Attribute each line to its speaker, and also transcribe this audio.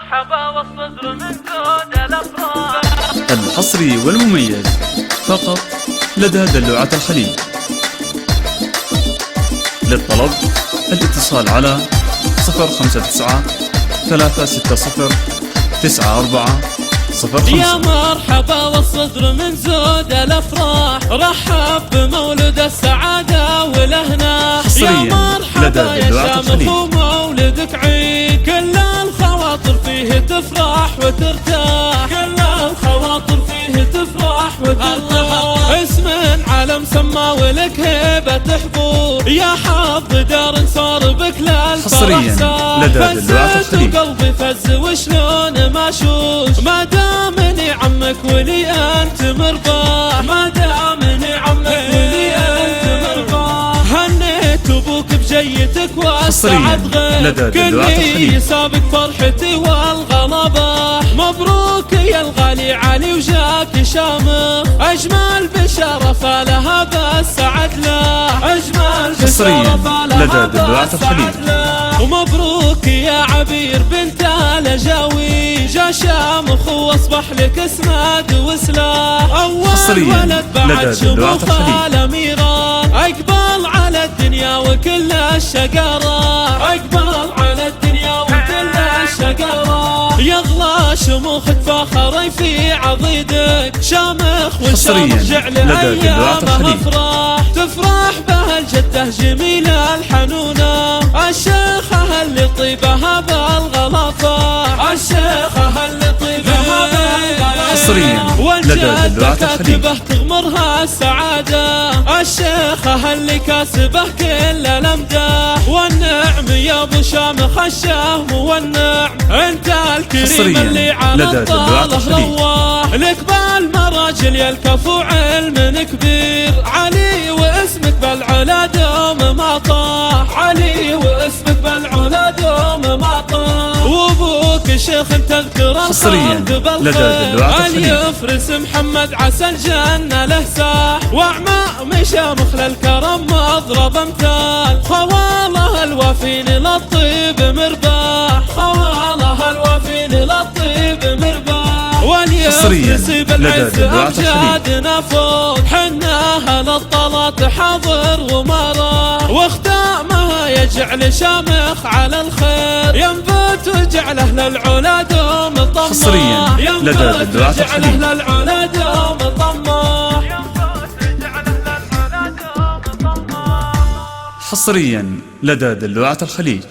Speaker 1: مرحبا والصدر من جود الافراح.
Speaker 2: الحصري والمميز فقط لدى دلوعة الخليج. للطلب الاتصال على 059 360 9405.
Speaker 1: يا مرحبا والصدر من زود الافراح، رحب بمولد السعاده والهنا. يا مرحبا يا شامخ ومولدك عيد، كل الخواطر فيه تفرح وترتاح، كل الخواطر فيه تفرح وترتاح. اسم علم سما ولك هيبه حضور، يا حظ دار صار بك للفرح سار. فزت وقلبي فز وشلون ما شوش، ما دامني عمك ولي انت مرباح، ما دامني عمك ولي انت مرباح. هنيت ابوك بجيتك والسعد غير، كلي سابق فرحتي والغلبة. مبروك يا الغالي علي وجاك شامخ، اجمل بشارة فالها بالسعد له، اجمل بشارة فالها بالسعد له. ومبروك يا عبير بنت الجاوي، جا شامخ واصبح لك اسناد وسلاح. اول ولد بعد شموخ الاميرة، اقبل على الدنيا وكل الشقارة، اقبل على الدنيا وكل الشقارة. يغلى شموخك فخري في عضيدك، شامخ والشامخ جعل ايامها افراح. تفرح بها الجده جميله الحنونه، الشيخه اللي طيبها بالغلطه، الشيخه اللي طيبها بالغلطه. والجده كاتبه تغمرها السعاده، الشيخه اللي كاسبه كل الامداح. والنعم يا ابو شامخ الشهم والنعم، انت الكريم اللي على الطاله رواح. لك بالمراجل يا الكفو علم كبير، علي واسمك بالعلا دوم ما طاح، علي واسمك بالعلا دوم ما طاح. وابوك شيخ تذكر الخلق بالخير، اليفرس محمد عسى الجنه له ساح. واعمام شامخ للكرم مضرب امثال، خواله الوافين للطيب مرباح، خواله الوافين للطيب مرباح. واليفرس بالعز امجادنا فوق، حناها للطلات حاضر ومراه. واختامها يجعل شامخ على الخير، ينبت وجعله للعلا دوم طماح، ينبت وجعله للعلا دوم طماح.
Speaker 2: حصريا لدى دلوعة الخليج.